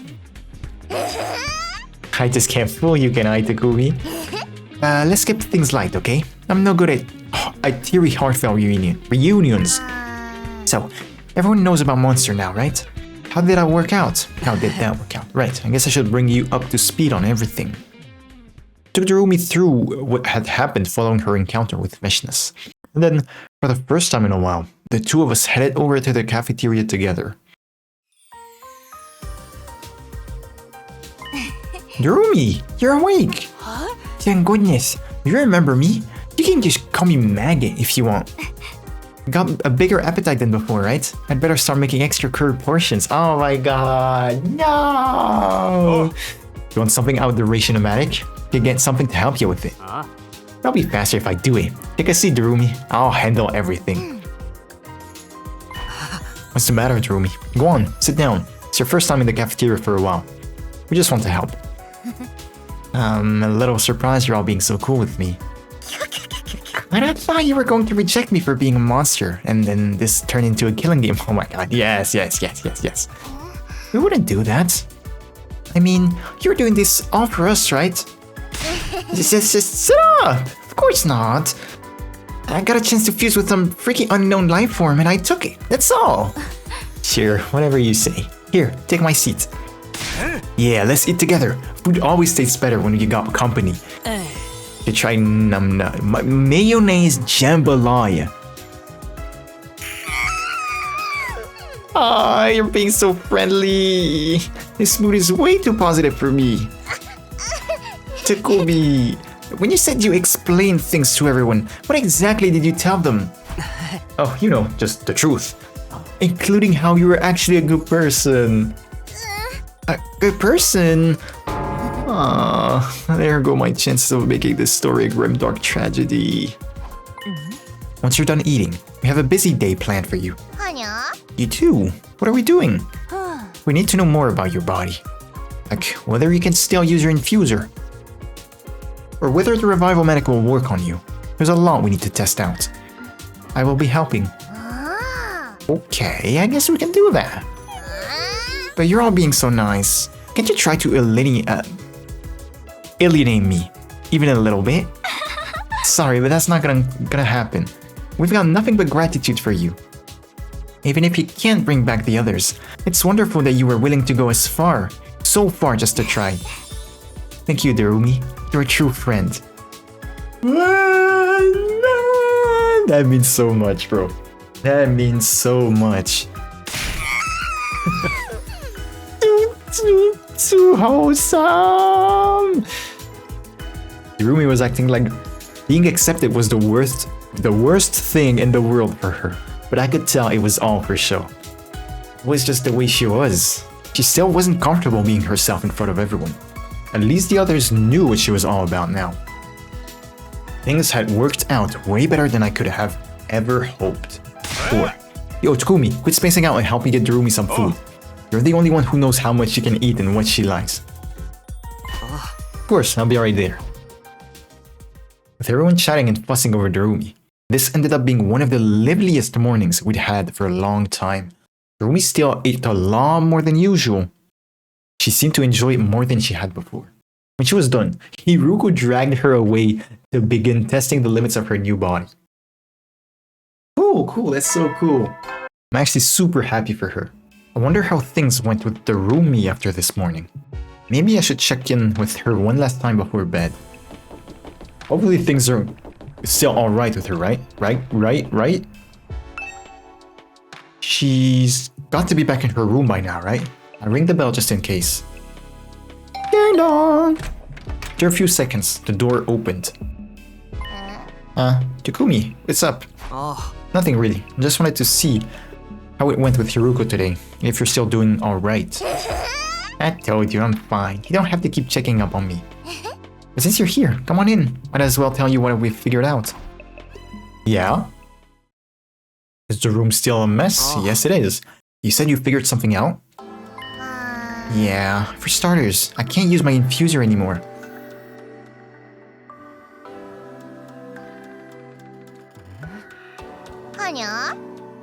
I just can't fool you, can I, Takumi? Let's keep things light, okay? I'm no good at teary heartfelt reunions. So, everyone knows about Monster now, right? How did that work out? Right, I guess I should bring you up to speed on everything. Took Darumi through what had happened following her encounter with Vishnas. And then, for the first time in a while, the two of us headed over to the cafeteria together. Darumi, you're awake! Huh? Thank goodness, you remember me? You can just call me Maggot if you want. Got a bigger appetite than before, right? I'd better start making extra curved portions. Oh my god, no! You want something out of the ratio-nomatic? You get something to help you with it. It'll be faster if I do it. Take a seat, Darumi. I'll handle everything. What's the matter, Darumi? Go on, sit down. It's your first time in the cafeteria for a while. We just want to help. I'm a little surprised you're all being so cool with me. But I thought you were going to reject me for being a monster, and then this turned into a killing game. Oh my god, yes. We wouldn't do that. I mean, you're doing this all for us, right? Just sit up! Of course not. I got a chance to fuse with some freaking unknown life form and I took it, that's all. Sure, whatever you say. Here, take my seat. Yeah, let's eat together. Food always tastes better when you got company. You try mayonnaise jambalaya. Ah, you're being so friendly. This mood is way too positive for me. Takumi, when you said you explained things to everyone, what exactly did you tell them? Oh, you know, just the truth. Including how you were actually a good person. A good person? Ah, there go my chances of making this story a grimdark tragedy. Once you're done eating, we have a busy day planned for you. You too? What are we doing? We need to know more about your body. Like, whether you can still use your infuser. or whether the revival medic will work on you. There's a lot we need to test out. I will be helping. Okay, I guess we can do that. But you're all being so nice. Can't you try to alienate me? Even a little bit? Sorry, but that's not gonna happen. We've got nothing but gratitude for you. Even if you can't bring back the others, it's wonderful that you were willing to go so far just to try. Thank you, Darumi. You're a true friend. That means so much, bro. That means so much. Too wholesome. Darumi was acting like being accepted was the worst thing in the world for her. But I could tell it was all for show. It was just the way she was. She still wasn't comfortable being herself in front of everyone. At least the others knew what she was all about now. Things had worked out way better than I could have ever hoped. 4. Yo, Takumi, quit spacing out and help me get Darumi some food. You're the only one who knows how much she can eat and what she likes. Of course, I'll be right there. With everyone chatting and fussing over Darumi, this ended up being one of the liveliest mornings we'd had for a long time. Darumi still ate a lot more than usual. She seemed to enjoy it more than she had before. When she was done, Hiruko dragged her away to begin testing the limits of her new body. Cool, that's so cool. I'm actually super happy for her. I wonder how things went with Darumi after this morning. Maybe I should check in with her one last time before bed. Hopefully things are still alright with her, right? Right? She's got to be back in her room by now, right? I ring the bell just in case. Ding dong! After a few seconds, the door opened. Takumi, what's up? Nothing really. I just wanted to see how it went with Hiruko today. If you're still doing alright. I told you, I'm fine. You don't have to keep checking up on me. But since you're here, come on in. Might as well tell you what we've figured out. Yeah? Is the room still a mess? Yes, it is. You said you figured something out? Yeah, for starters, I can't use my infuser anymore.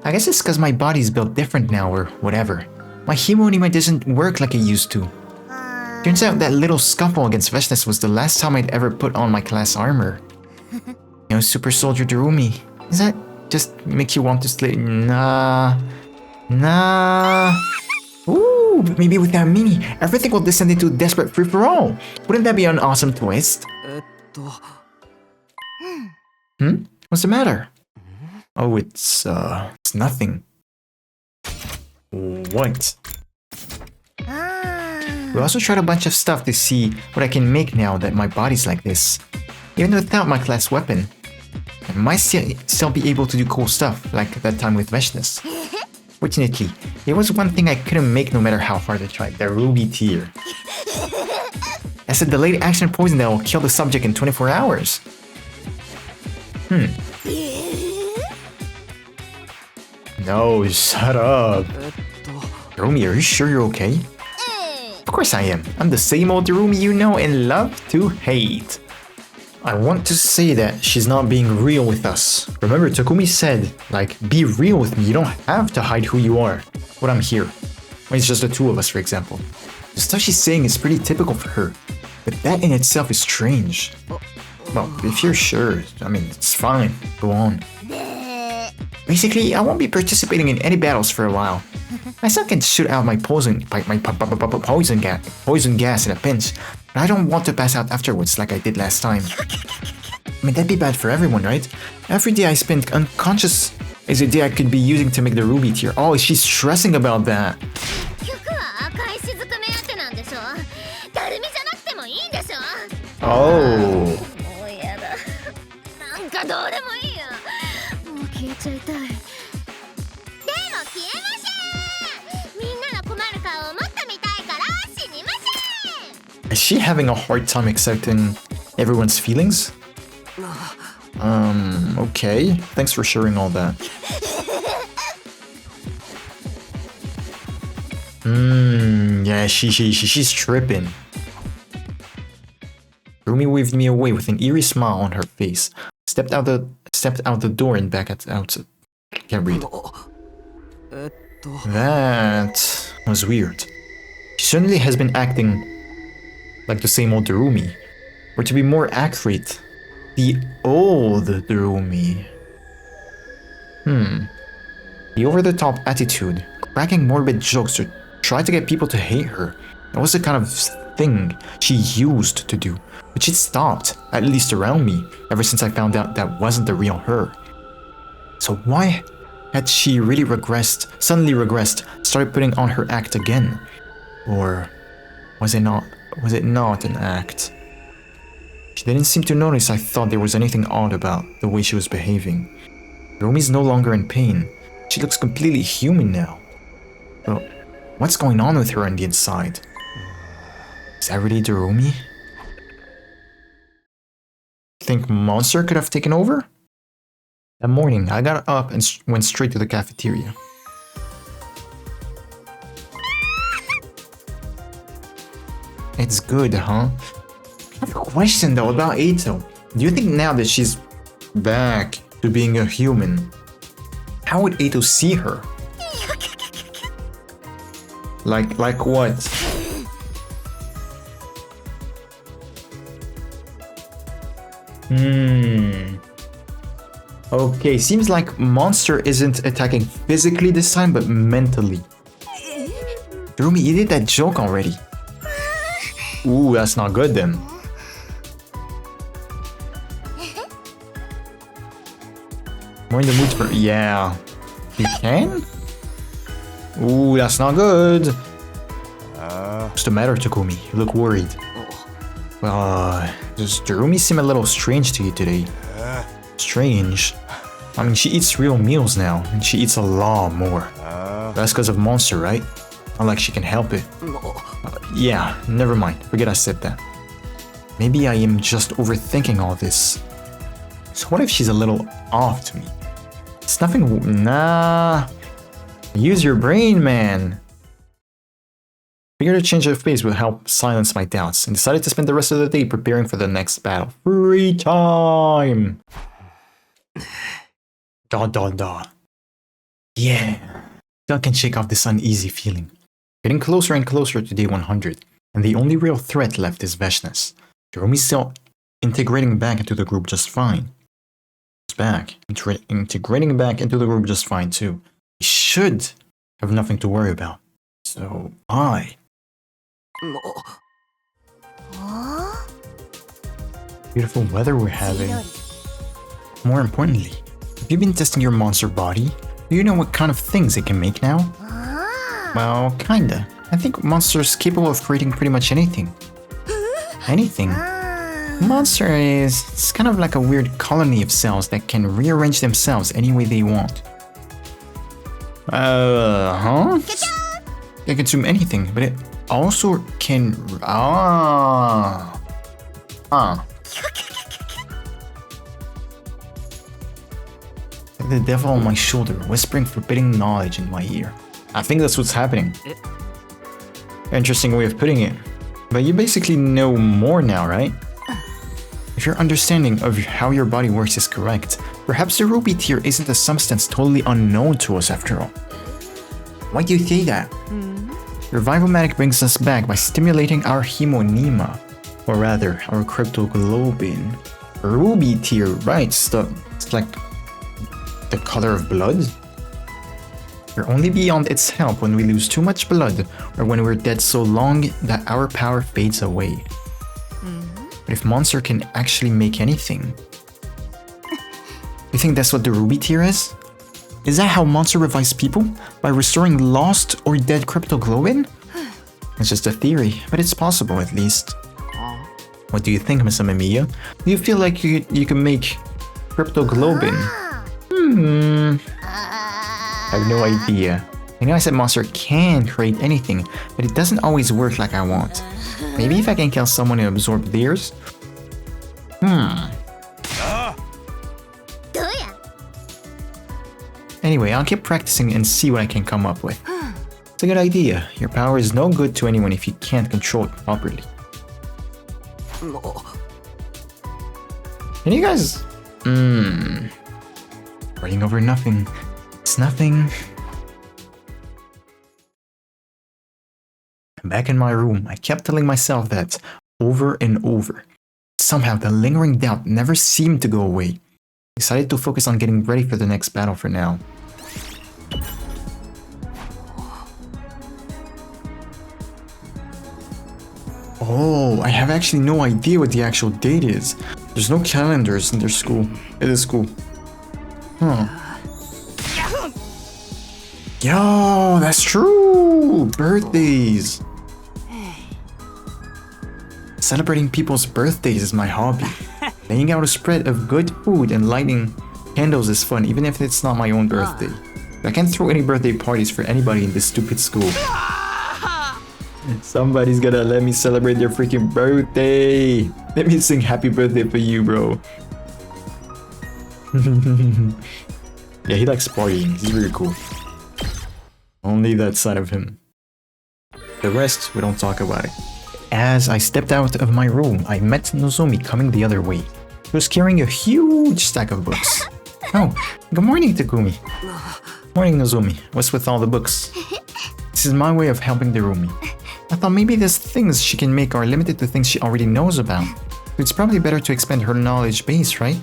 I guess it's because my body's built different now or whatever. My hemonema doesn't work like it used to. Turns out that little scuffle against Veshnes was the last time I'd ever put on my class armor. You know, Super Soldier Darumi, does that just make you want to slay? Nah. Ooh, maybe without me, everything will descend into a desperate free-for-all. Wouldn't that be an awesome twist? What's the matter? Oh, it's nothing. What? We also tried a bunch of stuff to see what I can make now that my body's like this. Even without my class weapon, I might still be able to do cool stuff, like that time with Veshnes. Fortunately, there was one thing I couldn't make no matter how hard I tried, the ruby tear. That's a delayed action poison that will kill the subject in 24 hours. No, shut up. Darumi, are you sure you're okay? Of course I am. I'm the same old Darumi you know and love to hate. I want to say that she's not being real with us. Remember, Takumi said, like, be real with me. You don't have to hide who you are. When I'm here. When it's just the two of us, for example. The stuff she's saying is pretty typical for her. But that in itself is strange. Well, if you're sure, I mean, it's fine. Go on. Basically, I won't be participating in any battles for a while. I still can shoot out my poison gas in a pinch, but I don't want to pass out afterwards like I did last time. I mean, that'd be bad for everyone, right? Every day I spend unconscious is a day I could be using to make the ruby tear. Oh, she's stressing about that. Oh. Is she having a hard time accepting everyone's feelings? Okay. Thanks for sharing all that. Yeah, she's tripping. Rumi Rumi waved me away with an eerie smile on her face. Stepped out the door and back out. Can't read. That was weird. She certainly has been acting like the same old Darumi. Or to be more accurate, the old Darumi. The over-the-top attitude, cracking morbid jokes to try to get people to hate her. That was the kind of thing she used to do. But she'd stopped, at least around me, ever since I found out that wasn't the real her. So why had she really suddenly regressed, started putting on her act again? Or was it not an act? She didn't seem to notice I thought there was anything odd about the way she was behaving. Rumi's no longer in pain. She looks completely human now. But what's going on with her on the inside? Is that really Darumi? Think Monster could have taken over? That morning, I got up and went straight to the cafeteria. It's good, huh? I have a question though about Eito. Do you think now that she's back to being a human, how would Eito see her? Like what? Okay, seems like Monster isn't attacking physically this time, but mentally. Darumi, you did that joke already. Ooh, that's not good then. More in the mood for... Yeah. You can? Ooh, that's not good. What's the matter, Takumi? You look worried. Does Darumi seem a little strange to you today? Strange? I mean, she eats real meals now, and she eats a lot more. That's because of Monster, right? Not like she can help it. Yeah, never mind. Forget I said that. Maybe I am just overthinking all this. So what if she's a little off to me? It's nothing... Nah. Use your brain, man. Figured a change of pace would help silence my doubts, and decided to spend the rest of the day preparing for the next battle. Free time! Yeah. Still can shake off this uneasy feeling. Getting closer and closer to day 100, and the only real threat left is Veshna's. Darumi's still integrating back into the group just fine. It's back. Integrating back into the group just fine too. We should have nothing to worry about. So, beautiful weather we're having. More importantly, have you been testing your monster body? Do you know what kind of things it can make now? Well, kinda. I think Monster's capable of creating pretty much anything. Anything. Monster it's kind of like a weird colony of cells that can rearrange themselves any way they want. They consume anything, but it also can... The devil on my shoulder, whispering forbidding knowledge in my ear. I think that's what's happening. Interesting way of putting it. But you basically know more now, right? If your understanding of how your body works is correct, perhaps the ruby tear isn't a substance totally unknown to us after all. Why do you say that? Revivomatic brings us back by stimulating our hemonema, or rather, our cryptoglobin. Ruby tear, right? It's like the color of blood? We're only beyond its help when we lose too much blood, or when we're dead so long that our power fades away. But if Monster can actually make anything... You think that's what the ruby tear is? Is that how Monster revives people? By restoring lost or dead cryptoglobin? It's just a theory, but it's possible at least. What do you think, Miss Amemiya? Do you feel like you can make cryptoglobin? I have no idea. I know I said Monster can create anything, but it doesn't always work like I want. Maybe if I can kill someone and absorb theirs? Anyway, I'll keep practicing and see what I can come up with. It's a good idea. Your power is no good to anyone if you can't control it properly. Can you guys... Worrying over nothing. It's nothing. Back in my room, I kept telling myself that over and over. Somehow, the lingering doubt never seemed to go away. Decided to focus on getting ready for the next battle for now. Oh, I have actually no idea what the actual date is. There's no calendars in their school. It is school. Huh. Yo, that's true! Birthdays! Celebrating people's birthdays is my hobby. Laying out a spread of good food and lighting candles is fun, even if it's not my own birthday. I can't throw any birthday parties for anybody in this stupid school. Somebody's gonna let me celebrate their freaking birthday. Let me sing happy birthday for you, bro. Yeah, he likes partying. He's really cool. Only that side of him. The rest, we don't talk about it. As I stepped out of my room, I met Nozomi coming the other way. She was carrying a huge stack of books. Oh, good morning, Takumi. Morning, Nozomi. What's with all the books? This is my way of helping Darumi. I thought maybe these things she can make are limited to things she already knows about. It's probably better to expand her knowledge base, right?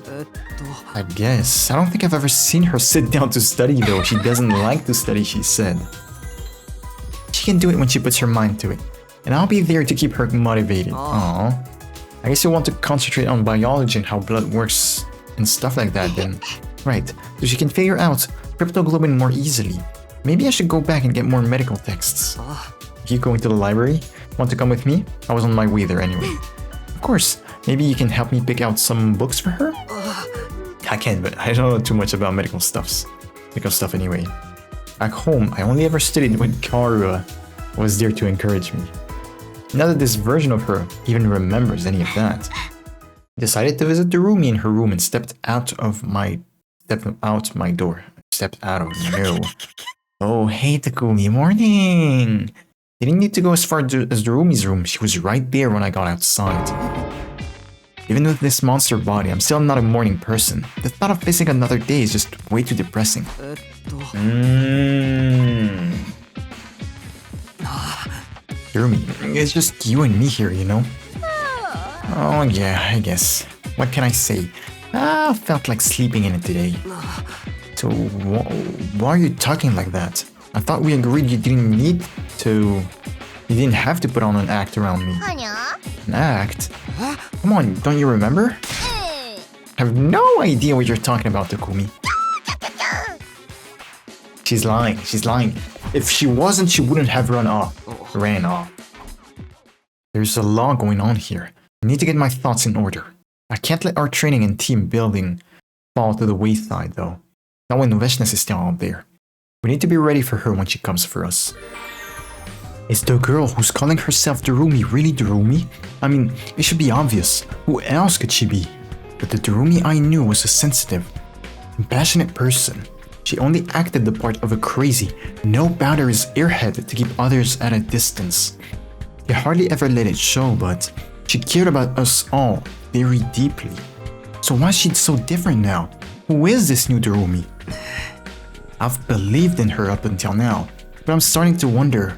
I guess. I don't think I've ever seen her sit down to study though. She doesn't like to study, she said. She can do it when she puts her mind to it. And I'll be there to keep her motivated. Aww. I guess you want to concentrate on biology and how blood works and stuff like that then. Right, so she can figure out cryptoglobin more easily. Maybe I should go back and get more medical texts. Are you going to the library? Want to come with me? I was on my way there anyway. Of course, maybe you can help me pick out some books for her? I can, but I don't know too much about medical stuff anyway. Back home, I only ever studied when Karua was there to encourage me. Not that this version of her even remembers any of that. I decided to visit Darumi in her room and stepped out my door. No. Oh, hey Takumi, morning! Didn't need to go as far as Darumi's room. She was right there when I got outside. Even with this monster body, I'm still not a morning person. The thought of facing another day is just way too depressing. Darumi, it's just you and me here, you know? Oh yeah, I guess. What can I say? I felt like sleeping in it today. So, why are you talking like that? I thought we agreed you didn't have to put on an act around me. An act? Come on, don't you remember? I have no idea what you're talking about, Takumi. She's lying. If she wasn't, she wouldn't have ran off. There's a lot going on here. I need to get my thoughts in order. I can't let our training and team building fall to the wayside, though. Not when Noveshnes is still out there. We need to be ready for her when she comes for us. Is the girl who's calling herself Darumi really Darumi? I mean, it should be obvious. Who else could she be? But the Darumi I knew was a sensitive, compassionate person. She only acted the part of a crazy, no boundaries airhead to keep others at a distance. She hardly ever let it show, but she cared about us all very deeply. So why is she so different now? Who is this new Darumi? I've believed in her up until now, but I'm starting to wonder.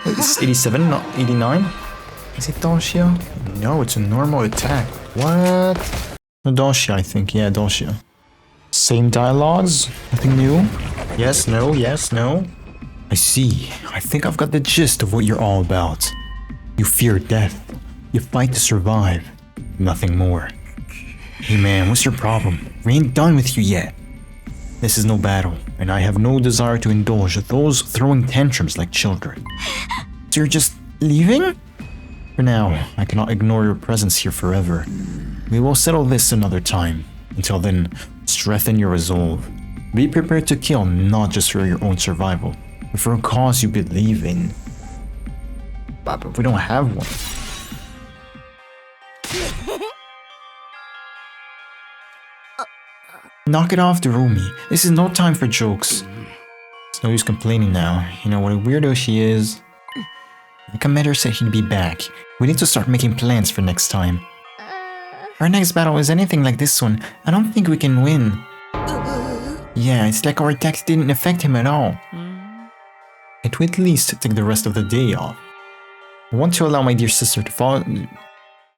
It's 87, not 89? Is it Dosha? No, it's a normal attack. What? Dosha, I think. Yeah, Dosha. Same dialogues? Nothing new? Yes, no, yes, no. I see. I think I've got the gist of what you're all about. You fear death. You fight to survive. Nothing more. Hey man, what's your problem? We ain't done with you yet. This is no battle, and I have no desire to indulge those throwing tantrums like children. So you're just leaving? For now, I cannot ignore your presence here forever. We will settle this another time. Until then, strengthen your resolve. Be prepared to kill not just for your own survival, but for a cause you believe in. But we don't have one. Knock it off, Darumi. This is no time for jokes. It's no use complaining now. You know what a weirdo she is. The commander said he'd be back. We need to start making plans for next time. our next battle is anything like this one, I don't think we can win. Yeah, it's like our attacks didn't affect him at all. It would at least take the rest of the day off. I want to allow my dear sister to fall